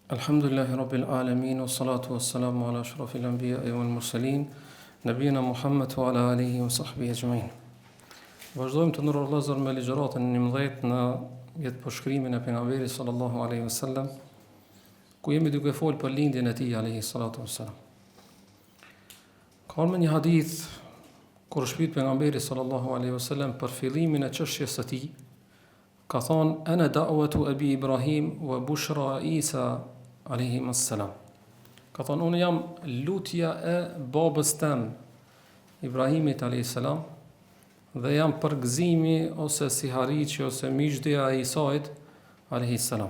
Alhamdulillahi Rabbil Alamin, wa salatu wa salamu ala ashrafil anbiya'i wal mursalin, nabiyina Muhammad wa ala alihi wa sahbihi ajma'in. Vazhdojmë të ndërruar vëllezër me ligjëratën 11 në jetë përshkrimin e pejgamberit sallallahu alaihi wasallam, ku jemi duke folë për lindjen e tij alaihi salatu wassalam. Ka një hadith kur shpyet pejgamberi sallallahu alaihi wasallam për fillimin e çështjes së tij, ka thonë ana da'watu abi Ibrahim wa bushra Isa alaihi salam. Ka thonë unë jam lutja e babës tem Ibrahimit alaihi salam dhe jam përgëzimi ose sihariqi ose miqdja e Isait alaihi salam.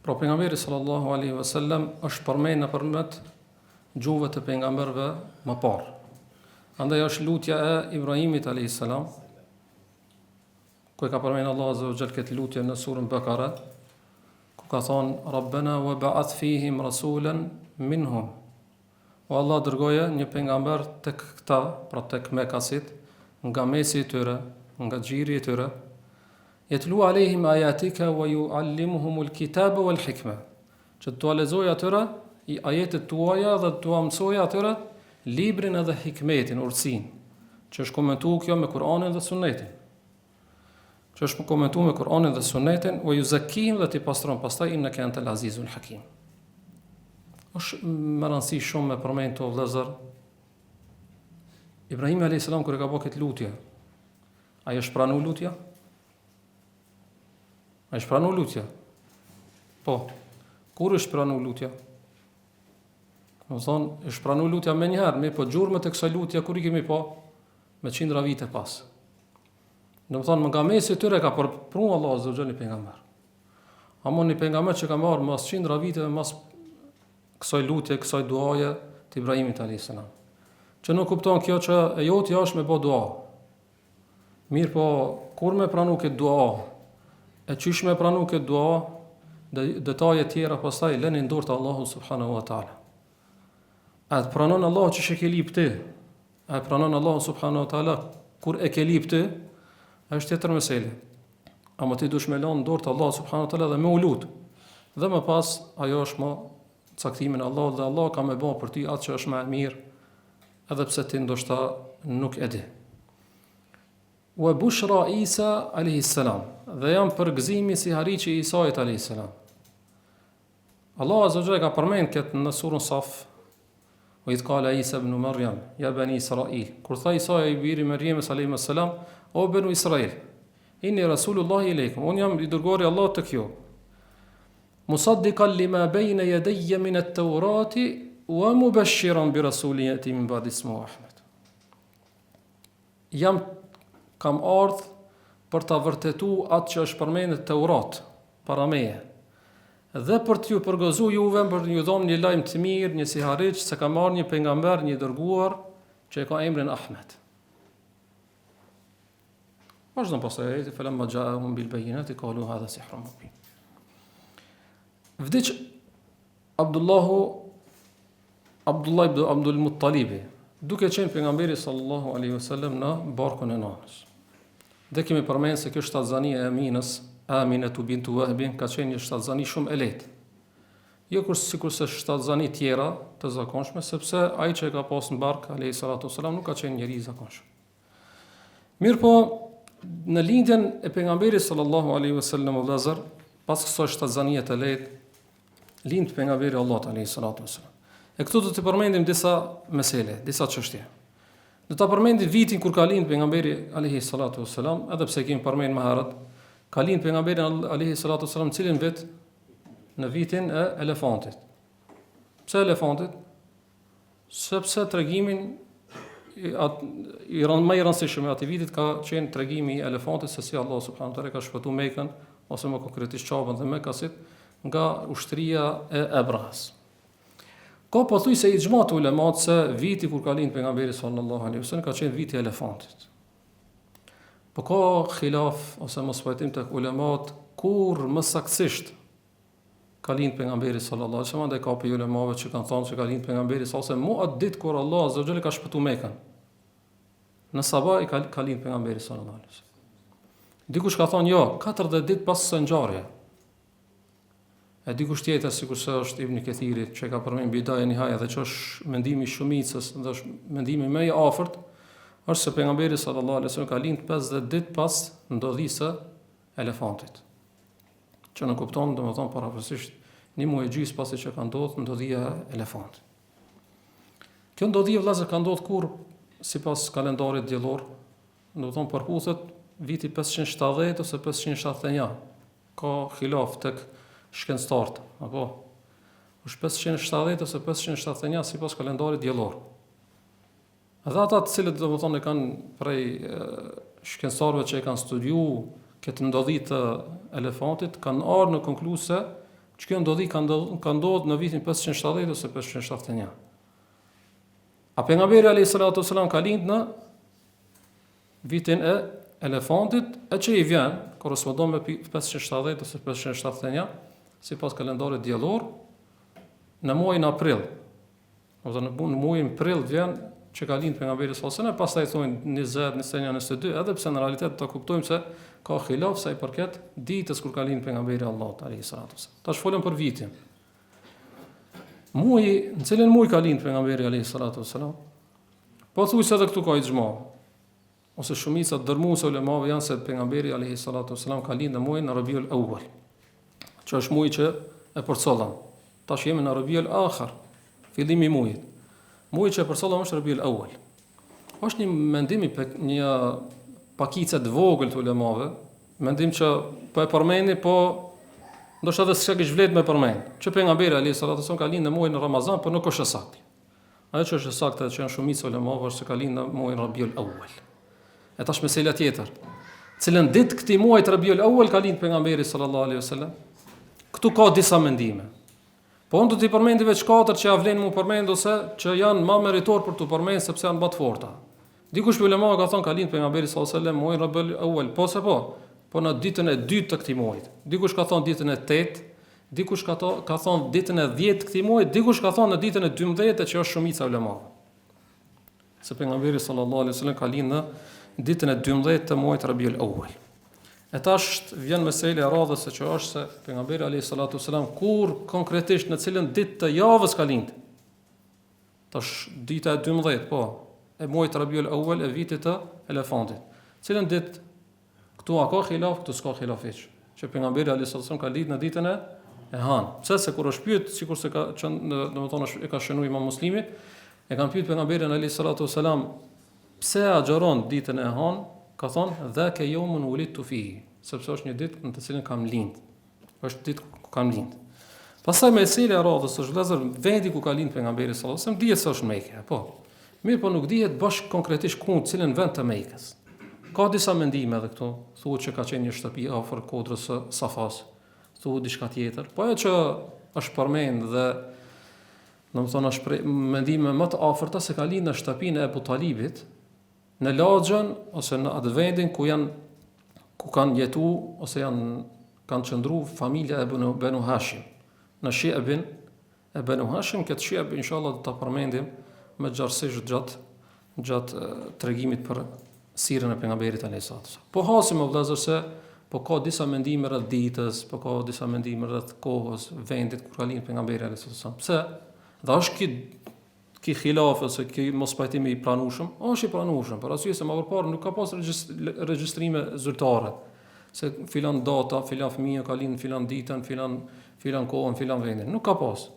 Pra pejgamberi sallallahu alaihi wasallam është përmend nëpërmjet gjuhëve të pejgamberëve më parë. Andaj është lutja e Ibrahimit alaihi salam, ku e ka përmend Allah azza wa jall këtë lutje në surën Bakara, ku ka thonë Rabbana wa ba'ath fihim rasulan minhum. O Allah dërgoje një pejgamber tek këta, pra tek Mekasit, nga mesi i tyre, nga xhiri i tyre, yatlu alehim ayatika wa yuallimuhumul kitaba wal hikma. Që t'u lexoj atyre i ajetet tuaja dhe t'u mësoj atyre librin edhe hikmetin, urtësinë, që është komentuar kjo me Kur'anin dhe Sunetin. Që është komentuar me Kur'anin dhe Sunetin, wa yuzakkihim dhe t'i pastron pastaj innaka antal azizul hakim. Është më rëndësi shumë me përmend të vëllezër. Ibrahim alayhis salam kur e ka bërë këtë lutje, ai është pranuar lutja? Ai është pranuar lutja? Po. Kur është pranuar lutja? Do thonë, është pranuar lutja më një herë, po gjurmët e kësaj lutje kur i kemi pa me qindra vite pas. Do thonë, nga mesi i tyre ka përpruar Allah azza wa jalla pejgamber. Amon një pejgamber që ka marrë mas qindra vite dhe mas kësaj lutje, kësaj duaje të Ibrahimit alayhis salam. Që nuk kupton kjo që e jotja është me bë dua. Mirë po, kur me pranu këtë dua, e qysh me pranu këtë dua, detaje tjera pastaj lënë në dorë të Allahut subhanahu wa taala. A të pranon Allahu që ke lip ti? A e pranon Allahu subhanahu wa taala kur e ke lip ti? Është tjetër mesele. Ama ti dush me lënë në dorë të Allahut subhanahu wa taala dhe me u lut. Dhe më pas ajo është më caktimin e Allahut dhe Allah ka më bën për ty atë që është më e mirë, edhe pse ti ndoshta nuk e di. Wa bushra Isa alayhis salam, dhe jam përgëzimi si hariqi i Isait alayhis salam. Allah azza wa jalla ka përmend këtë në surën Saf. Wa idh qala Isa ibn Maryam ya bani Israil. Kur tha Isa i biri Maryamës alayhis salam, o banu Israil, inni rasulullah ilaykum, un jam i dërguari i Allahut tek ju. Musaddiqan lima bayna yadayya min at-Taurati wa mubashiran bi rasulin yati min ba'di ismuhu Ahmed. Kam ardhur për ta vërtetuar atë që është përmendur në Teurat para meje. Dhe për t'ju përgëzuar juve, për t'ju dhënë një lajm të mirë, një sihariq se ka marrë një pejgamber, një dërguar që e ka emrin Ahmed. Vazhdon pastaj ajeti falamma ja'ahum bil bayyinati qalu hadha sihrun mubin. Vdiq Abdullah ibn Abdul Muttalib, duke qenë pejgamberi sallallahu alaihi wasallam në barkun e nanës. Dhe kemi përmendur se kjo shtatzania e Aminës, Aminatu bintu Wahbin, ka qenë një shtatzani shumë e lehtë. Jo sikur se shtatzani tjera të zakonshme, sepse ai që e ka pasur në bark alayhi salatu wasalam nuk ka qenë njeri i zakonshëm. Mirpo në lindjen e pejgamberit sallallahu alaihi wasallam vëllazër, pas kësaj shtatzanie të lehtë, lind pejgamberi Allahut alayhi salatu wasalam. E këtu do të përmendim disa mesele, disa çështje. Do ta përmendim vitin kur ka lind pejgamberi alayhi salatu wasalam, edhe pse kemi përmendur më herët, ka lind pejgamberi alayhi salatu wasalam cilin vit? Në vitin e elefantit. Pse elefantit? Sepse tregimin i rëndësishëm i atij vitit ka qenë tregimi i elefantit se si Allah subhanahu wa taala ka shpëtuar Mekën ose më konkretisht Qabën dhe Mekasit nga ushtria e Ebrahas. Ka pothuajse i xhmat ulemat se viti kur ka lind pejgamberi sallallahu alaihi wasallam ka qenë viti i elefantit. Po ka khilaf ose mos pajtim tek ulemat kur më saktësisht ka lind pejgamberi sallallahu alaihi wasallam, dhe ka pe ulemave që kanë thënë se ka lind pejgamberi sallallahu alaihi wasallam atë ditë kur Allah azza wa jalla ka shpëtuar Mekën. Në sabah i ka lind pejgamberi sallallahu alaihi wasallam. Dikush ka thënë jo, 40 ditë pas së ngjarjes. E dikush tjetër, sikurse është Ibn Kathiri, që ka përmendur Bidaja Nihaja, dhe që është mendimi i shumicës, dhe është mendimi më i afërt, është se pejgamberi sallallahu alaihi wasallam ka lindë 50 ditë pas ndodhisë elefantit. Që në kupton, domethënë paraprapësisht një muaj e gjysmë pasi që ka ndodhur ndodhia e elefantit. Kjo ndodhi vëllazër ka ndodhur kur sipas kalendarit diellor, domethënë përputhet viti 570 ose 571. Ka khilaf tek shkencëtarët, apo është 570 ose 571 sipas kalendarit diellor. Edhe ata të cilët domethënë kanë prej shkencëtarëve që e kanë studiuar këtë ndodhi të elefantit, kanë ardhur në konkluzë se kjo ndodhi ka ndodhur në vitin 570 ose 571. A pejgamberi alayhis salatu wasalam ka lindë në vitin e elefantit, e që i vjen korrespondon me 570 ose 571 sipas kalendarit diellor në muajin aprill. Ose në muajin prill vjen që ka lindë pejgamberi sallallahu alajhi wasallam, pastaj thonë 20, 21, 22, edhe pse në realitet ta kuptojmë se ka xhilaf sa i përket ditës kur ka lindë pejgamberi Allahut alayhis salatu wasallam. Tash folëm për vitin. Muaji, në cilën muaj ka lindë pejgamberi alayhis salatu wasallam? Po thuaj se edhe këtu ka ixhma, ose shumica dërmuese ulemave janë se pejgamberi alayhis salatu wasallam ka lindë në muajin Rabiul Awwal, që është muaji që e përcollam. Tash jemi në Rabiul Akhir, fillimi i muajit. Muaji që e përcollam është Rabiul Awwal. Është një mendim një pakice të vogël të ulemave, mendim që po e përmendni, po ndoshta edhe s'ka kish vlet me përmend. Që pejgamberi alayhis salatu wasallam ka lindë në muajin Ramazan, por nuk është e saktë. Ajo që është e saktë që janë shumica ulemave është se ka lindë në muajin Rabiul Awwal. E tash mesela tjetër. Cilën ditë këtij muaji Rabiul Awwal ka lindë pejgamberi sallallahu alaihi wasallam? Këtu ka disa mendime. Po unë do t'i përmendi veç 4 që ja vlen mu përmend ose që janë më meritor për t'u përmend sepse janë më të forta. Dikush për ulema ka thonë ka lindë pejgamberi sallallahu alaihi wasallam muajin Rabiul Awwal, po në ditën e 2 të këtij muaji. Dikush ka thonë ditën e 8, dikush ka thonë ditën e 10 të këtij muaji, dikush ka thonë në ditën e 12 që është shumica ulemave. Se pejgamberi sallallahu alaihi wasallam ka lindë në ditën e 12 të muajit Rabiul Awwal. E tash vjen mesela e radhës se që është se pejgamberi alayhis salatu wasalam kur konkretisht në cilën ditë të javës ka lindë. Tash dita e 12, po, e muajit Rabiul Awwal e vitit të elefantit. Cilën ditë këtu ka xhilaf, këtu s'ka xhilaf hiç. Që pejgamberi alayhis salatu wasalam ka lindë në ditën e Han. Pse se kur është pyet, sikurse ka domethënë e ka shënuar Imam Muslimi, e kanë pyet pejgamberin alayhis salatu wasalam pse agjeron ditën e Han, ka thonë dhaka yawmun wulidtu fihi, sepse është një ditë në të cilën kam lindë. Është ditë ku kam lindë. Pastaj mesela e radhës është vëllazër vendi ku ka lindë pejgamberi sallallahu alajhi wasallam, dihet se është Mekë, po. Mirë, po nuk dihet bash konkretisht ku, në cilën vend të Mekës. Ka disa mendime edhe këtu, thuhet që ka qenë një shtëpi afër kodrës së Safas, thuhet diçka tjetër. Po ajo që është përmend dhe domethënë është mendime më të afërta se ka lindë në shtëpinë e Abu Talibit, në lagjën ose në atë vendin ku kanë jetuar ose kanë qëndruar familja e Banu Hashim. Në Shi'bin e Banu Hashim, këtë Shi'b inshallah do ta përmendim më gjatsisht gjatë tregimit për sirën e pejgamberit alayhis salatu. Po hasim vëllazër se po ka disa mendime rreth ditës, po ka disa mendime rreth kohës, vendit kur ka lindë pejgamberi alayhis salatu. Pse? Dhe është ki khilaf ose ki mos pajtimi i pranueshëm, është i pranueshëm, por arsye se më përpara nuk ka pas regjistrime zyrtare. Se filan data, filan fëmijë ka lindë filan ditën, filan kohën, filan vendin. Nuk ka pas.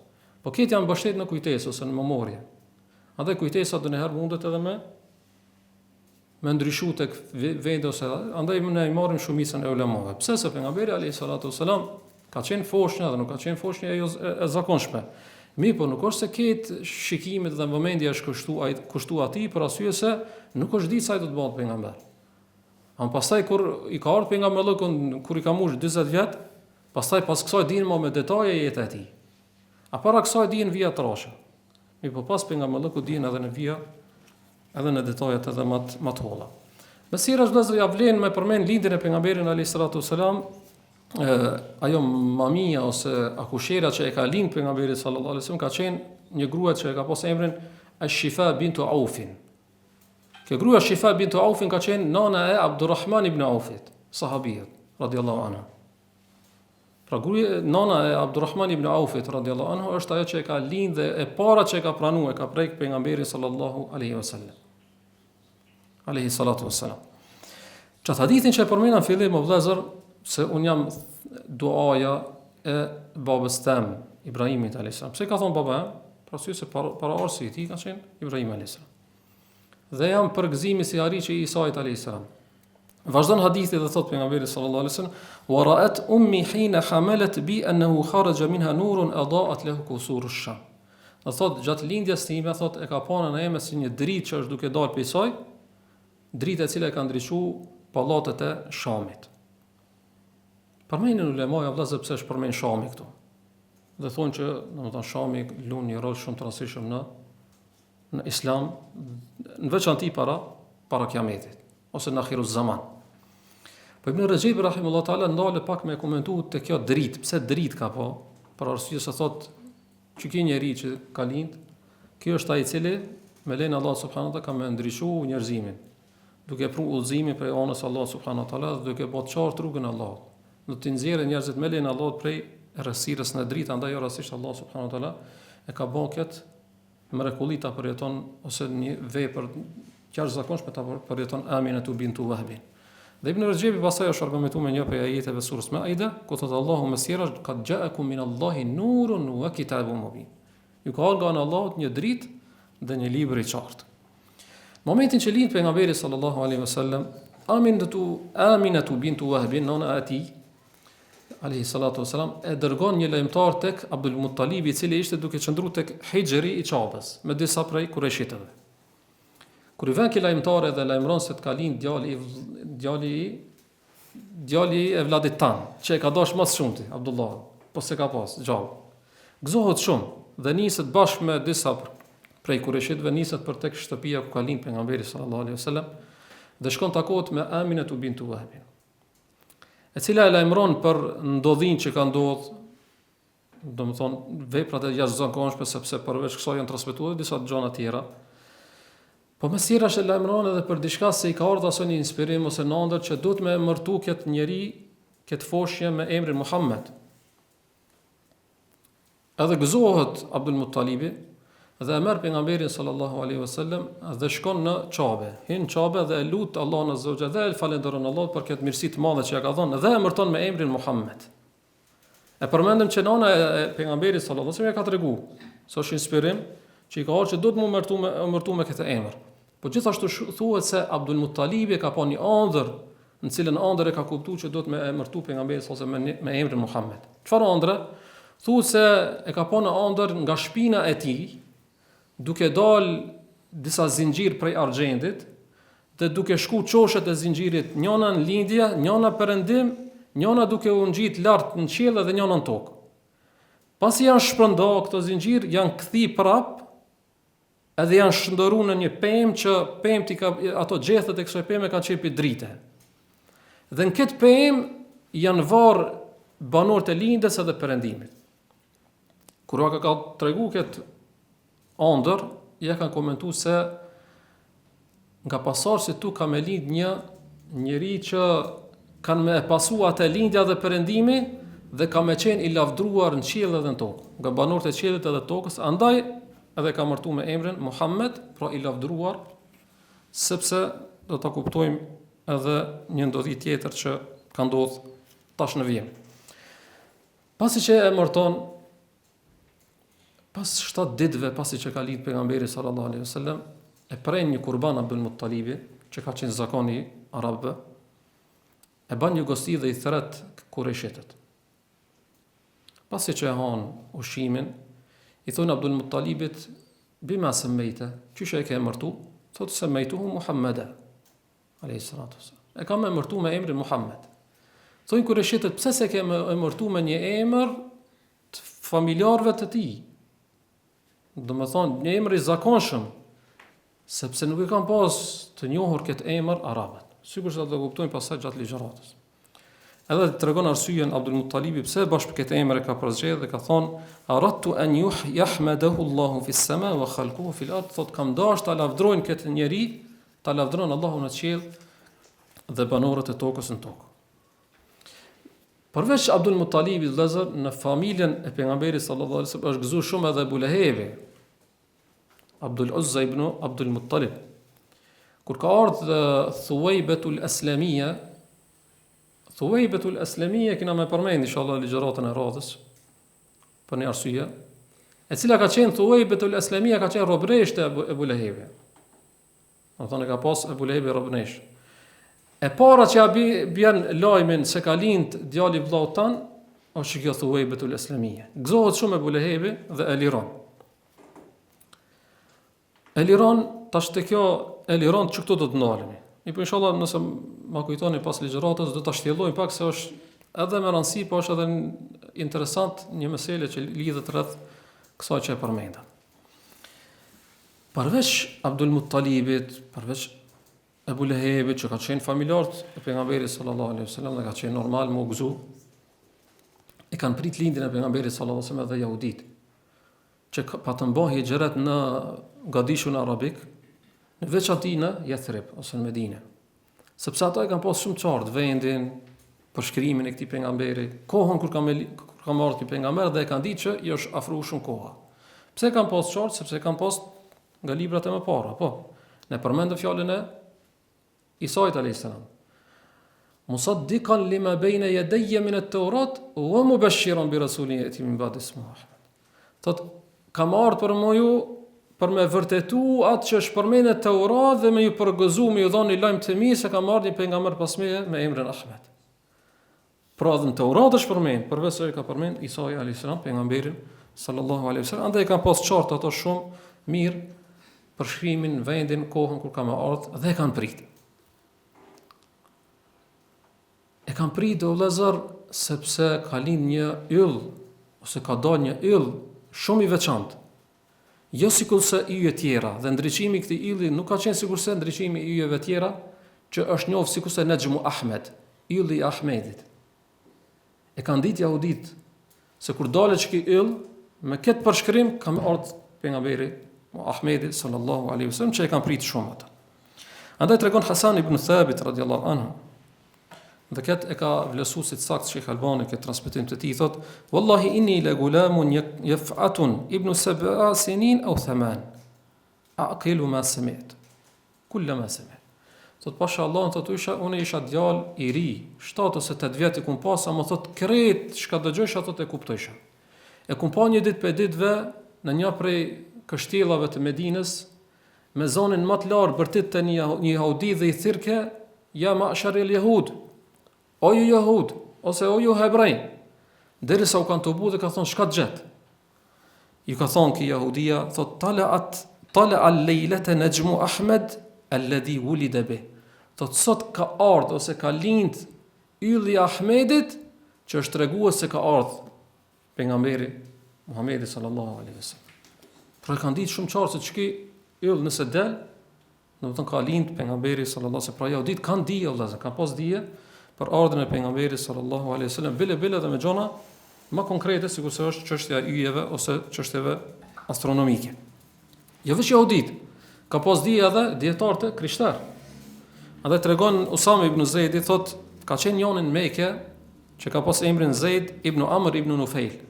Po këtë janë mbështet në kujtesë ose në memorje. Andaj kujtesa do në herë mundet edhe me ndryshu tek vendi ose andaj ne i marrim shumicën e ulemave. Pse se pejgamberi alayhis salatu wasalam ka qenë foshnjë dhe nuk ka qenë foshnjë e zakonshme. Mi po nuk është se këtë shikimet dhe vëmendja është kushtu atij për arsye se nuk është ditë sa i do të bëhet pejgamber. Pastaj kur i ka ardhur pejgamberi kur i ka mbush 40 vjet, pastaj pas kësaj dinë më me detaje jetën e tij. A para kësaj dinë vija trashë. Mi po pas pejgamberi dinë edhe në vija, edhe në detajet edhe më të holla. Mesira vëllezër ja vlen me përmend lindjen e pejgamberit alayhis salatu wasalam. Ajo mamia ose akushera që e ka lindë pejgamberi sallallahu alajhi wasallam ka qenë një grua që e ka pas emrin Ash-Shifa bintu Aufin. Kjo grua Shifa bintu Aufin ka qenë nana e Abdurrahman ibn Aufit, sahabiyet radhiyallahu anha. Pra nana e Abdurrahman ibn Aufit radhiyallahu anhu është ajo që e ka lind dhe e para që e ka pranuar, e ka prek pejgamberin sallallahu alaihi wasallam. Alaihi salatu wassalam. Çfarë hadithin që e përmenda në fillim o vëllezër, se un jam duaja e babës tem, Ibrahimit alayhis salam. Pse ka thon baba? Pra se para orsi i tij ka qenë Ibrahim alayhis salam. Dhe jam përgëzimi si ariçi i Isait alayhis salam. Vazhdon hadithi dhe thot pejgamberi sallallahu alaihi wasallam: "Wa ra'at ummi hina hamalat bi annahu kharaja minha nurun adaa'at lahu qusur ash-sham." Do thot gjatë lindjes time, thot e ka panë në eme si një dritë që është duke dalë prej saj, dritë e cila e ka ndriçuar pallatet e Shamit. Përmendën ulemaj vëllezër pse është përmend Shami këtu. Dhe thonë që, domethënë Shami lun një rol shumë të rëndësishëm në Islam, në veçanti para kiametit ose në akhiruz zaman. Po Ibn Rajab rahimahullahu taala ndale pak me komentu te kjo dritë, pse dritë ka po, për arsye se thotë që ky njeri që ka lind, ky është ai i cili me lenin Allah subhanahu wa taala ka më ndryshuar njerëzimin, duke pru udhëzimin prej anës Allah subhanahu wa taala dhe duke bërë qartë rrugën e Allahut. Do të nxjerrë njerëzit me lenin Allahut prej rrësirës në dritë, andaj rastësisht Allah subhanahu wa taala e ka bën këtë mrekulli ta përjeton ose një vepër jashtëzakonshme ta përjeton Aminatu bintu Wahbin. Dhe Ibn Rajabi pasaj është argumentuar me një prej ajeteve surës Maida, ku thotë Allahu mesira qad ja'akum min Allahi nurun wa kitabun mubin. Ju ka nga Allahu një dritë dhe një libër i qartë. Momentin që lind pejgamberi sallallahu alaihi wasallam, Aminatu bintu Wahbin, nona e tij alayhi salatu wasalam, e dërgon një lajmtar tek Abdul Muttalib, i cili ishte duke qëndruar tek Hijri i Qabës me disa prej kureshitëve. Kur i vjen ky lajmtar dhe lajmëron se të ka lind djali i vlladit tan, që e ka dash më shumë ti, Abdullah, po se ka pas gjallë. Gëzohet shumë dhe niset bashkë me disa prej kureshitëve, niset për tek shtëpia ku ka lind pejgamberi sallallahu alaihi wasallam dhe shkon takohet me Aminatu bintu Wahbin, e cila e lajmëron për ndodhin që ka ndodhur, domethënë veprat e jashtëzakonshme, sepse përveç kësaj janë transmetuar disa gjëra të tjera. Po mesira që lajmëron edhe për diçka se i ka ardhur asoj një inspirim ose nëndër që duhet me emërtu këtë njeri, këtë foshje me emrin Muhammed. Edhe gëzohet Abdul Muttalibi dhe e merr pejgamberin sallallahu alaihi wasallam dhe shkon në Qabe. Hin Qabe dhe e lut Allahun azza wa jalla dhe e falenderon Allahut për këtë mirësi të madhe që ja ka dhënë dhe e emërton me emrin Muhammed. E përmendëm që nana e pejgamberit sallallahu alaihi wasallam ka treguar se është inspirim që i ka ardhur që duhet më emërtu me këtë emër. Po gjithashtu thuhet se Abdul Muttalibi ka pa një ëndër, në cilën ëndër e ka kuptuar që duhet me emërtu pejgamberin ose me emrin Muhammed. Çfarë ëndre? Thuhet se e ka pa në ëndër nga shpina e tij, duke dal disa zinxhir prej argjendit dhe duke shku çoshet e zinxhirit, njëna në lindje, njëna perëndim, njëna duke u ngjit lart në qiell dhe njëna në tokë. Pasi janë shpërndar këto zinxhir, janë kthi prap edhe janë shndëruar në një pemë që pemti ka ato gjethet e kësaj peme kanë çepi drite. Dhe në këtë pemë janë varr banorët e lindjes edhe perëndimit. Kur ka treguar këtë ëndër, ja kanë komentuar se nga pasardhësit tu ka me lind një njeri që kanë me pasu atë lindja dhe perëndimi dhe ka me qenë i lavdruar në qiell edhe në tokë, nga banorët e qiellit edhe tokës, andaj edhe ka martu me emrin Muhammed, pra i lavdruar, sepse do ta kuptojmë edhe një ndodhi tjetër që ka ndodhur tash në vijim. Pasi që e marton, pas 7 ditëve pasi që ka lind pejgamberi sallallahu alaihi wasallam, e pren një kurban Abdul Muttalibi, që ka qenë zakoni arabëve, e ban një gosti dhe i thret kureshitët. Pasi që e han ushqimin, i thonë Abdul Muttalibit, bima semmejte, qyshe e ke emërtu? Thotë semmejtuhu Muhammeda, alayhi salatu wasallam. E kam emërtu me emrin Muhammed. Thonë kureshitët, pse se ke emërtu me një emër të familjarëve të tij? Do me thonë, një emër i zakonshëm, sepse nuk i kam pas të njohur këtë emër arabët. Sigurisht do të kuptojmë pasaj gjatë ligjëratës. Edhe të tregon arsyeën Abdul Muttalibi pse bashkë këtë emër e ka përzgjedhur dhe ka thonë aradtu an yahmadahu Allahu fi as-sama wa khalquhu fi al-ard, thot kam dashur ta lavdrojnë këtë njeri, ta lavdron Allahu në qiell dhe banorët e tokës në tokë. Përveç Abdul Muttalibit vëllezër, në familjen e pejgamberit sallallahu alaihi wasallam është gëzuar shumë edhe Abu Lehebi, Abdul Uzza ibn Abdul Muttalib. Kur ka ardhur Thuwaybatul Aslamia, Thuwaybatul Aslamia kena më përmend inshallah ligjëratën e radhës për një arsye, e cila ka qenë Thuwaybatul Aslamia ka qenë robresht e Abu Lehebi. Do thonë ka pas Abu Lehebi robresh. E para që ja bjen lajmin se ka lind djali i vllaut tan, është kjo Thuwaybatul Aslamia. Gëzohet shumë Abu Lehebi dhe Eliron. Eliron, tash te kjo Eliron që këtu do të ndalemi. Po inshallah nëse ma kujtoni pas ligjëratës do ta shtjellojmë pak se është edhe me rëndësi, po është edhe interesant një meselë që lidhet rreth kësaj që e përmenda. Përveç Abdul Muttalibit, përveç Abu Lehebit që ka qenë familjarët e pejgamberit sallallahu alaihi wasallam dhe ka qenë normal më gëzu, e kanë prit lindjen e pejgamberit sallallahu alaihi wasallam dhe jahudit, që pa të mbahë hijret në gadishun arabik, në veçanti në Yathrib ose në Medinë. Sepse ata e kanë pas shumë qartë vendin, përshkrimin e këtij pejgamberi, kohën kur ka marrë ti pejgamber dhe e kanë ditë që i është afruar shumë koha. Pse e kanë pas qartë? Sepse e kanë pas nga librat e mëparë, po. Ne përmendëm fjalën e Isait alayhis salam. Musaddiqan lima bayna yadayya min at-Tawrat wa mubashiran bi rasulin yati min ba'di ismihi Ahmed. Tot kam ardhur për moju për me vërtetu atë që është përmendet në Teurat dhe me ju përgëzu, me ju dhoni lajm të mirë se kam ardhur një pejgamber pas meje me emrin Ahmed. Pra dhe në Teurat është përmend, përveç se ka përmend Isa alayhis salam pejgamberin sallallahu alaihi wasallam, andaj kanë pas qartë ato shumë mirë për shkrimin, vendin, kohën kur ka më ardhur dhe kanë prit. E kanë prit do vëllezër sepse ka lind një yll ose ka dalë një yll shumë i veçantë. Jo sikurse yje tjera, dhe ndriçimi i këtij ylli nuk ka qenë sikurse ndriçimi i yjeve tjera, që është njohur sikurse Najmu Ahmed, ylli i Ahmedit. E kanë ditë jahudit se kur dalet çka yll, me këtë përshkrim ka ardhur pejgamberi Ahmedi sallallahu alaihi wasallam që e kanë pritur shumë ata. Andaj tregon Hasan ibn Thabit radhiyallahu anhu, dhe këtë e ka vlerësuar si sakt Sheikh Albani këtë transmetim të tij, thot: "Wallahi inni la gulamun yaf'atun ibn 7 sinin aw 8. Aqilu ma sami't. Kullama sami't." Thot pasha Allah, thot unë isha djalë i ri, 7 ose 8 vjet i kum pas, ama thot krejt çka dëgjoisha thot e kuptoisha. E kum pa një ditë për ditëve në një prej kështjellave të Medinës, me zonin më të larë bërtit të një jahudi dhe i thirke: "Ja ma'sharil yahud, o ju jahud, ose o ju hebrej." Derisa u kanë të bu dhe ka thonë: "Shka të gjetë?" Ju ka thonë ki jahudia, thot: "Tala al-lejlete Najmu Ahmed alladhi wulida bih." Thot sot ka ardhë ose ka lind ylli Ahmedit, që është treguar se ka ardhë pejgamberi Muhamedi sallallahu alaihi wasallam. Pra kanë ditë shumë qartë se ç'ki yll nëse del, do të thonë ka lind pejgamberi sallallahu alaihi wasallam. Pra jahudit kanë dije vëllazë, kanë pas dije për ardhmën e pejgamberit sallallahu alaihi wasallam, bile dhe me gjona më konkrete, sikurse është çështja e yjeve ose çështjeve astronomike. Jo vetëm jahudit, ka pas dije edhe dietar të krishterë. Andaj tregon Usame ibn Zeidi, thot ka qenë njëri në Mekë që ka pas emrin Zeid ibn Amr ibn Nufail.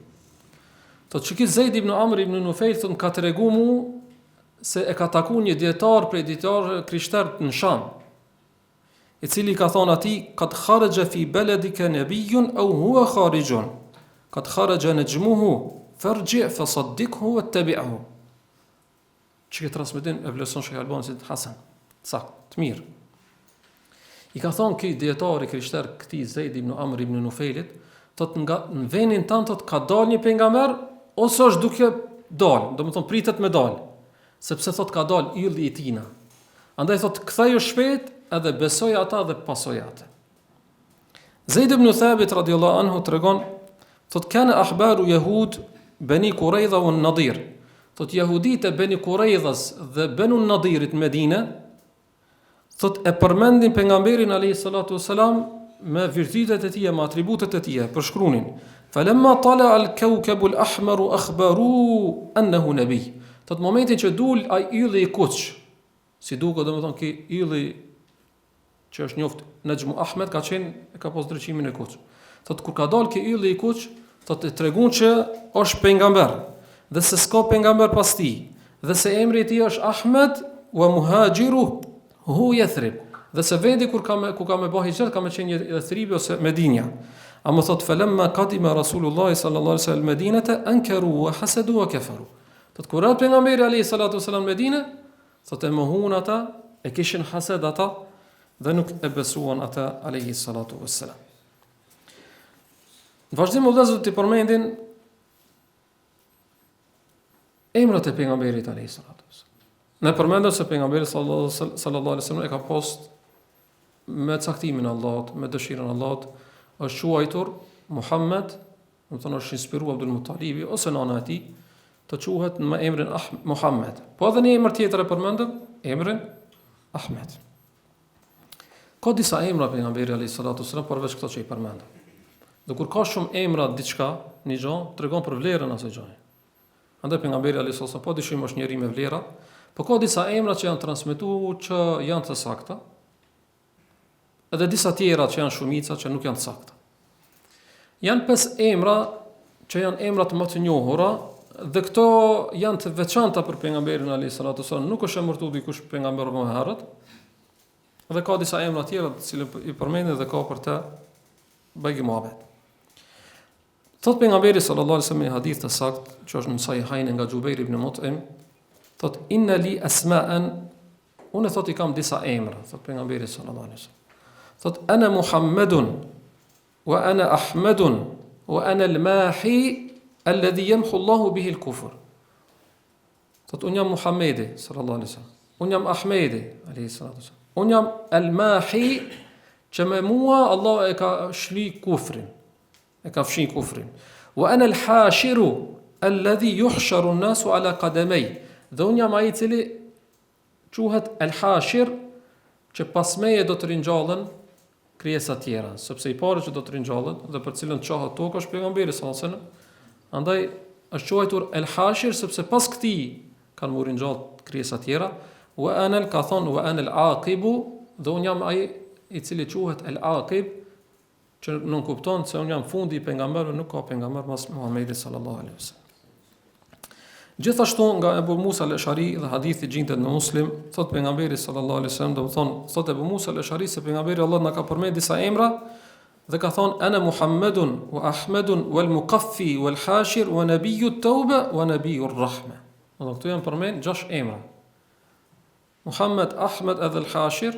Thot që Zeid ibn Amr ibn Nufail thot ka tregu mu se e ka takuar një dietar prej dietarëve krishterë në Sham, i cili ka thonë atij: "Qad kharaja fi baladika nabiyyun aw huwa kharijun. Qad kharaja najmuhu farji' fasaddiqhu wattabi'hu." Çka transmeton e vlerëson Sheikh Albani si Hasan. Sakt, mirë. I ka thonë ky dietar i krishterë këtij Zeid ibn Amr ibn Nufailit, thot nga në vendin tan thot ka dalë një pejgamber ose është duke dalë, domethënë pritet me dalë, sepse thot ka dalë ylli i tina. Andaj thot ktheu shpejt edhe besoj ata dhe pasoj ata. Zeid ibn Thabit radhiyallahu anhu tregon, thot kana ahbaru yahud Bani Quraidha wa Nadir. Thot jahudit e Bani Quraidhas dhe Banu Nadirit në Medinë, thot e përmendin pejgamberin alayhi salatu wasalam me virtytet e tij, me atributet e tij, përshkruanin: "Falamma tala al-kawkab al-ahmar akhbaru annahu nabi." Thot momentin që dul ai ylli i kuq, si duket domethënë ky ylli që është njoft Najmu Ahmed ka pas ndriçimin e kuq. Thot kur ka dalë ky ylli i kuq, thot e tregon që është pejgamber, dhe se s'ka pejgamber pas tij, dhe se emri i tij është Ahmed wa muhajiru hu Yathrib, dhe se vendi ku ka me bë hijret ka me qenë Yathribi ose Medinja. A më thot falamma qadima Rasulullah sallallahu alaihi wasallam Medinata ankaru wa hasadu wa kafaru. Thot kur rat pejgamberi alayhi salatu wasallam në Medinë, thot e mohun ata, e kishin hased ata dhe nuk e besuan ata alayhi salatu wassalam. Në vazhdim vëllezër të përmendin emrat e pejgamberit alayhi salatu wassalam. Ne përmendëm se pejgamberi sallallahu alaihi wasallam e ka post me caktimin e Allahut, me dëshirën e Allahut, është quajtur Muhammed, do të thonë është inspiruar Abdul Muttalibi ose nana e tij, të quhet me emrin Muhammed. Po edhe një emër tjetër e përmendëm, emrin Ahmed. Ka disa emra pejgamberi alayhi salatu wasallam përveç këto që i përmendëm. Dhe kur ka shumë emra diçka, një gjë tregon për vlerën asaj gjëje. Andaj pejgamberi alayhi salatu wasallam po dyshim është njeri me vlera, po ka disa emra që janë transmetuar që janë të sakta, edhe disa tjera që janë shumica që nuk janë të sakta. Janë 5 emra që janë emrat më të njohura, dhe këto janë të veçanta për pejgamberin alayhi salatu wasallam, nuk është emërtuar dikush pejgamber më herët. Dhe ka disa emra tjera të cilët i përmendin dhe ka për të bëjë muhabet. Thot pejgamberi sallallahu alaihi wasallam në hadith të saktë, që është në Sahihain nga Jubair ibn Mut'im, thot inna li asma'an, unë thot i kam disa emra, thot pejgamberi sallallahu alaihi wasallam. Thot ana Muhammedun wa ana Ahmedun wa ana al-mahi alladhi yamhu Allahu bihi al-kufr. Thot unë jam Muhammedi sallallahu alaihi wasallam. Unë jam Ahmedi alayhi salatu wasallam. Unë jam al-mahi, që me mua Allah e ka shli kufrin, e ka fshin kufrin. Wa ana al-hashiru alladhi yuhsharu an-nasu ala qadamay. Dhe unë jam ai i cili quhet al-hashir, që pas meje do të ringjallën krijesa tjera, sepse i pari që do të ringjallën dhe për cilën çohet tokë është pejgamberi sallallahu alaihi wasallam. Andaj është quajtur el-hashir sepse pas këtij kanë mu ringjallë krijesa tjera. Wa ana ka thonë wa ana al-aqibu, dhe unë jam ai i cili quhet el-aqib, që nuk kupton se unë jam fundi i pejgamberëve, nuk ka pejgamber mas Muhamedit sallallahu alaihi wasallam. Gjithashtu nga Ebu Musa al-Ashari dhe hadithi gjindet në Muslim, thot pejgamberi sallallahu alaihi wasallam, do të thonë, thot Ebu Musa al-Ashari se pejgamberi Allah na ka përmend disa emra dhe ka thonë ana Muhammedun wa Ahmedun wal muqaffi wal hashir wa nabiyyu at-tauba wa nabiyyu ar-rahma. Do këtu janë përmend 6 emra. Muhammed, Ahmed edhe al-Hashir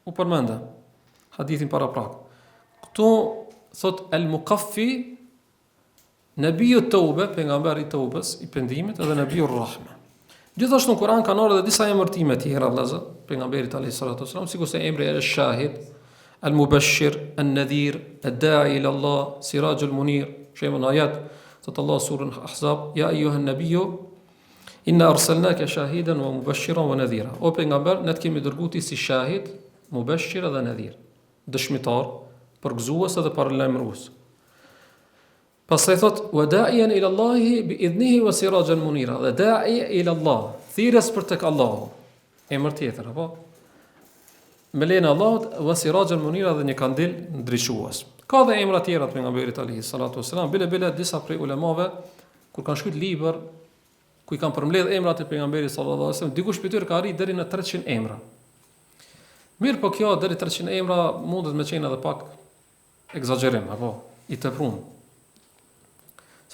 u përmenda hadithin para prak. Këtu thot al-muqaffi, Nabiju Tawbe, pejgamberi i Tawbes, i pendimit, edhe Nabiju Rahme. Gjithashtu në Kur'an kanë ardhur edhe disa emërtime të tjera vëllezër, pejgamberit alayhi salatu wasallam, sikur se emri al-Shahid, al-Mubashshir, an-Nadhir, ad-Da'i ila Allah, Sirajul Munir, shembull në ayat thot Allah surën Ahzab, ya ayyuhan nabiyyu inna arsalnaka shahidan wa mubashiran wa nadhira. O pejgamber, ne të kemi dërguar ti si shahid, mubashshir dhe nadhir, dëshmitar, përgëzues edhe paralajmërues. Pastaj thot wa da'iyan ila Allah bi idnihi wa sirajan munira. Dhe da'i ila Allah, thirrës për tek Allahu. Emër tjetër apo? Me lejen e Allahut wa sirajan munira, dhe një kandil ndriçues. Ka dhe emra tjera të pejgamberit alayhi salatu wasalam, bile disa prej ulemave kur kanë shkruar libër ku i kanë përmbledh emrat e pejgamberit sallallahu alaihi wasallam, dikush prej tyre ka arrit deri në 300 emra. Mirë, po kjo deri 300 emra mundet me qenë edhe pak egzagerim apo i tepruar.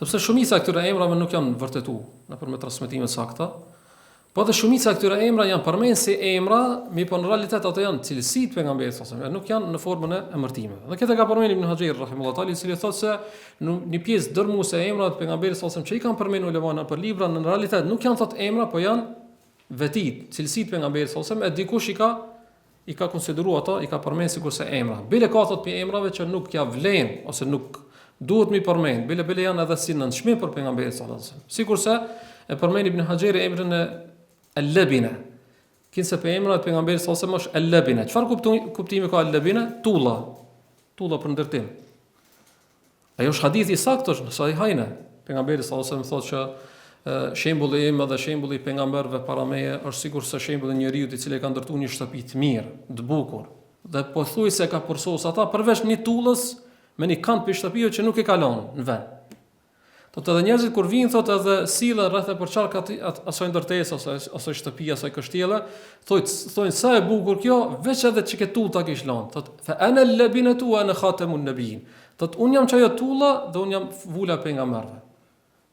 Sepse shumica e këtyre emrave nuk janë vërtetuar nëpërmjet transmetimeve të sakta, po dhe shumica e këtyre emra janë përmendur si emra, mirë po në realitet ato janë cilësitë të pejgamberit sallallahu alajhi wasallam, nuk janë në formën e emërtimeve. Dhe këtë ka përmendur Ibn Hajar rahimahullahu taala, i cili thotë se në një pjesë dërmuese e emrave të pejgamberit sallallahu alajhi wasallam që i kanë përmendur ulemat për libra, në realitet nuk janë thotë emra, po janë vetit, cilësitë të pejgamberit sallallahu alajhi wasallam, e dikush i ka konsideruar ato, i ka përmendur sikurse emra. Bile ka thotë për emrave që nuk ja vlen ose nuk duhet mi përmend, bile janë edhe si nënçmim për pejgamberin sallallahu alajhi wasallam. Sikurse e përmend Ibn Hajar emrin e al-Labina. Kinse për emrin e pejgamberit sallallahu alajhi wasallam është al-Labina. Çfarë kuptimi ka al-Labina? Tulla për ndërtim. Ajo është hadithi i saktë në Sahihain. Pejgamberi sallallahu alajhi wasallam thotë që shembulli im dhe shembulli i pejgamberëve para meje është sikurse shembulli i njeriu i cili ka ndërtuar një shtëpi të mirë, të bukur, dhe pothuajse ka përsosur ata përveç një tullës me një kant për shtëpive që nuk e kalon në vend. Thot edhe njerëzit kur vinë thot edhe sillen rreth e përçark asoj ndërtesë asoj shtëpi, asoj kështjelle, thonë sa e bukur kjo, veç edhe çike tuta kish lënë. Thot fa ana al-labinatu wa ana khatamun nabiyyin. Thot un jam çajo tulla dhe un jam vula pejgamberëve.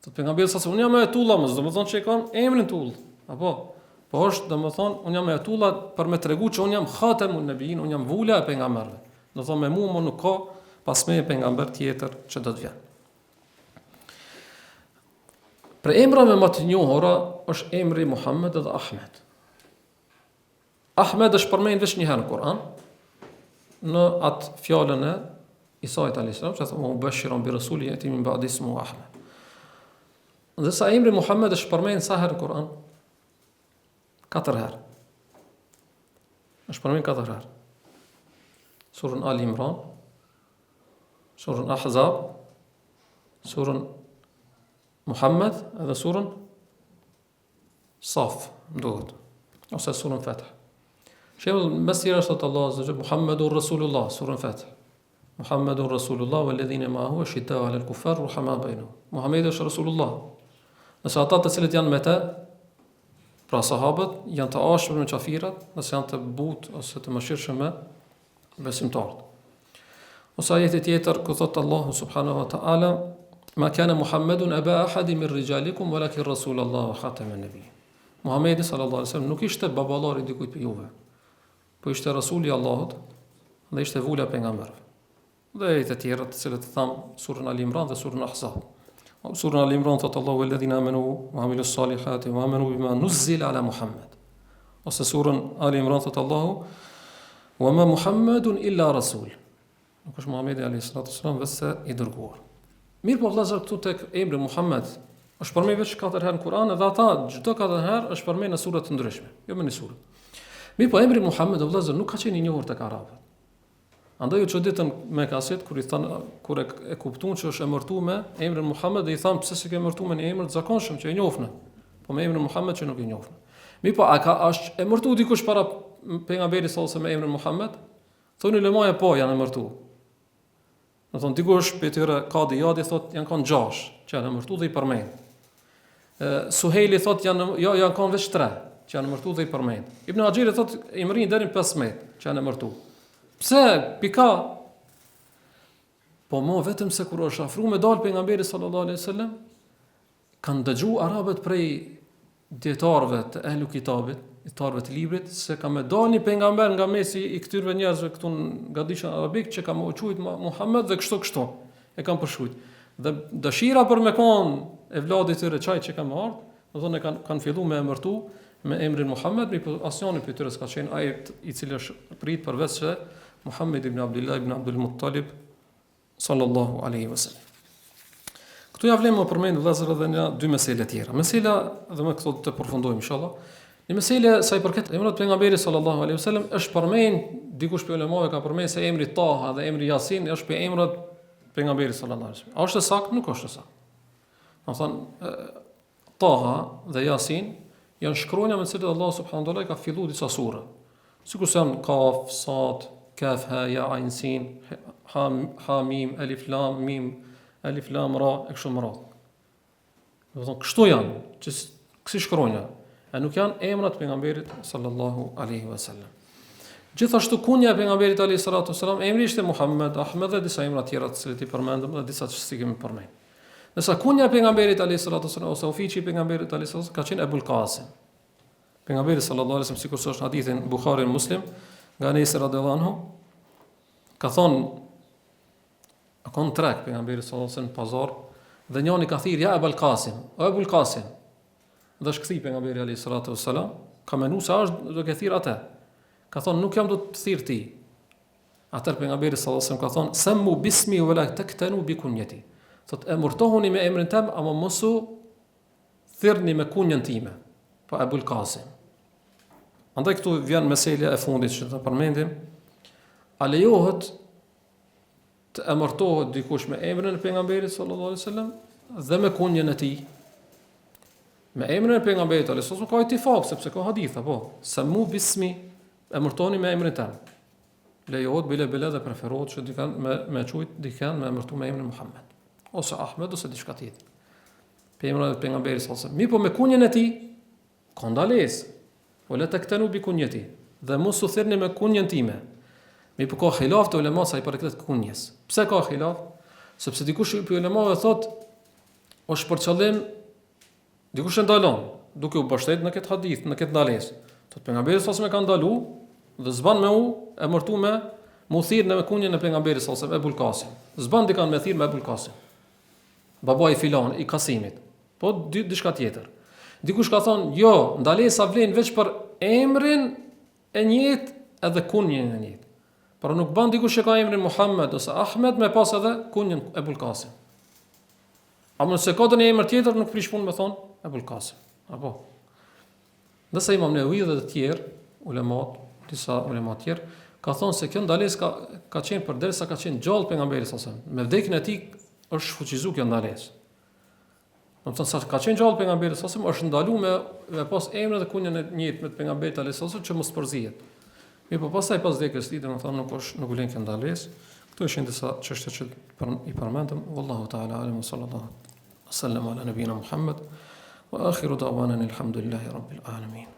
Thot pejgamberi sa un jam ajo tulla, mos domethënë që e kanë emrin tull. Apo po është domethënë un jam ajo tulla për me tregu që un jam khatamun nabiyyin, un jam vula e pejgamberëve. Do thonë me mua nuk ka pas me pejgamber tjetër që do të vjen. Për emrave më të njohura është emri Muhammed dhe Ahmed. Ahmed është përmend vetëm një herë në Kur'an, në atë fjalën e Isait alayhis salam, që thonë mubashiran bi rasuli yati min ba'di ismuhu Ahmed. Dhe sa emri Muhammed është përmend sa herë në Kur'an? 4 herë. Është përmend 4 herë. Surën Ali Imran, surën Ahzab, surën Muhammed edhe surën Saf, duhet, ose surën Fath. Shembull, mes tjera është Allah azza wa jalla Muhammedur Rasulullah, surën Fath. Muhammedur Rasulullah walladhina ma'ahu ashidda'u 'alal kuffar ruhama bainahum. Muhammedi është Rasulullah. Nëse ata të cilët janë me të, pra sahabët, janë të ashpër me qafirat, nëse janë të butë ose të mëshirshëm me besimtarët. Ose ajeti tjetër ku thot Allahu subhanahu wa ta'ala ma kana Muhammedun aba ahadin min rijalikum walakin Rasulullah wa khataman nabiyyin. Muhamedi sallallahu alaihi wasallam nuk ishte baballari dikujt për juve, po ishte rasuli i Allahut dhe ishte vula e pejgamberëve. Dhe të tjerë të cilët tham surën Ali Imran dhe surën Ahzab. Surën Ali Imran thot Allahu alladhina amanu wa amilus salihati wa amanu bima nuzzila ala Muhammad. Ose surën Ali Imran thot Allahu wa ma Muhammedun illa rasul. Nuk është Muhamedi alayhis salam vetëm i dërguar. Mirë po vëllazër, këtu tek emri Muhammed është përmend vetë 4 herë në Kur'an dhe ata çdo 4 herë është përmend në sura të ndryshme, jo me një surë. Mirë po emri Muhammed vëllazër nuk ka qenë i njohur tek arabët. Andaj u çuditën me kaset kur i than kur e kuptuan që është emërtuar me emrin Muhammed dhe i than pse s'e ke emërtuar me një emër të zakonshëm që e njohën, po me emrin Muhammed që nuk e njohën. Mirë po a ka është emërtuar dikush para pejgamberit sallallahu alajhi wasallam me emrin Muhammed? Thonë lemaja po janë emërtuar. Do thonë dikush për tyre Kadi Jadi thot janë kanë 6 që janë emërtuar dhe i përmend. Suhejli thot janë kanë vetë 3 që janë emërtuar dhe i përmend. Ibn Haxhiri thot i mrin deri në 15 që janë emërtuar. Pse pika? Po mo vetëm se kur është afruar me dal pejgamberi sallallahu alaihi wasallam kanë dëgjuar arabët prej dietarëve të ehlu kitabit, dietarëve të librit se ka më dalë një pejgamber nga mesi i këtyre njerëzve këtu nga disha arabik që ka më quajtur Muhammed dhe kështu e kanë përshkruajt. Dhe dëshira për me kon e vladit të tyre çaj që kanë ardhur, do thonë kanë filluar me emërtu me emrin Muhammed, mi asnjëri prej tyre s'ka qenë ai i cili është prit përveç se Muhammed ibn Abdullah ibn Abdul Muttalib sallallahu alaihi wasallam. Këtu ja vlen më përmend vëllazër edhe një 2 mesela tjera. Mesela dhe më këto të përfundojmë inshallah. Një mesela sa i përket emrit pejgamberit sallallahu alaihi wasallam është përmend dikush për ulemave ka përmend se emri Taha dhe emri Yasin është për emrat pejgamberit sallallahu alaihi wasallam. A është sakt? Nuk është sakt. Do thonë Taha dhe Yasin janë shkronja me të cilat Allah subhanahu wa taala ka filluar disa sura. Sikur janë Kaf, Sad, Kaf, Ha, Ya, Ain, Sin, Ha, Mim, Alif, Lam, Mim, Alif, Lam, Ra, e kështu me radhë. Do thonë kështu janë, që kësi shkronja, e nuk janë emrat pejgamberit sallallahu alaihi wasallam. Gjithashtu kunja e pejgamberit alayhi salatu wasallam, emri ishte Muhammed, Ahmed dhe disa emra tjera të cilët i përmendëm dhe disa që si kemi përmend. Nësa kunja e pejgamberit alayhi salatu wasallam ose ofici i pejgamberit alayhi salatu wasallam ka qenë Ebul Qasim. Pejgamberi sallallahu alaihi wasallam sikur është në hadithin Buhari dhe Muslim, nga Anas radhiyallahu anhu, ka thonë ka në trek pejgamberi sallallahu alaihi wasallam pazar dhe njëri ka thirrë ja Ebul Qasim, o Ebul Qasim. Dhe shkëthi pejgamberi alayhi salatu wasallam, ka menuar se është do të thirr atë. Ka thonë nuk jam do të thirr ti. Atëherë pejgamberi sallallahu alaihi wasallam ka thonë sammu bismi wa la taktanu bi kunyati. Thot emërtohuni me emrin tim, ama mos u thirrni me kunjën time. Po Ebul Qasim. Andaj këtu vjen meselja e fundit që të përmendim. A lejohet të emërtohet dikush me emrin e pejgamberit sallallahu alaihi wasallam dhe me kunjën e tij? Me emrin e pejgamberit sallallahu alaihi wasallam ka itifak sepse ka haditha, po. Sammu bismi, emërtoni me emrin tim. lejohet bile dhe preferohet që dikën me çujt dikën me emërtu me emrin Muhammed ose Ahmed ose diçka tjetër. Emri e pejgamberit sallallahu alajhi wasallam. Mi po me kunjen e tij ka ndalesë. Wala taktanu bi kunyati. Dhe mos u thirrni me kunjen time. Mi po ka xhilaf të ulemas sa i përket kunjes. Pse ka xhilaf? Sepse dikush i ulemave thot është për qëllim dikush e ndalon, duke u mbështetur në këtë hadith, në këtë ndalesë. Thot pejgamberi sallallahu alajhi wasallam ka ndalu dhe zban me u emërtu me mu thirrë me kunjen e pejgamberit sallallahu alajhi wasallam Ebul Qasim. Zban dikan me thirrë me Ebul Qasim. Baba i filan i Kasimit. Po diçka tjetër. Dikush ka thonë, jo, ndalesa vlen veç për emrin e njëjtë edhe kunjen e njëjtë. Por nuk ban dikush që ka emrin Muhammed ose Ahmed me pas edhe kunjen Ebul Qasim. Apo nëse ka një emër tjetër nuk prish punë me thonë Ebul Qasim. Apo. Nëse Imam Nevawi dhe të tjerë, disa ulemat tjerë, ka thonë se kjo ndalesë ka qenë përderisa ka qenë gjallë pejgamberi sallallahu alajhi wasallam. Me vdekjen e tij është fuqizuar kjo ndalesë. Do të thonë sa ka qenë gjallë pejgamberi sallallahu alajhi wasallam është ndaluar me pas emrin dhe kunjen e njëjtë me pejgamberin sallallahu alajhi wasallam që mos përzihet. Mi po pastaj pas vdekjes së tij, domethënë nuk u lën kjo ndalesë. Këto ishin disa çështje që i përmendëm. Wallahu ta'ala alim sallallahu alaihi wasallam ala nabiyina Muhammad wa akhiru da'wana alhamdulillahi rabbil alamin.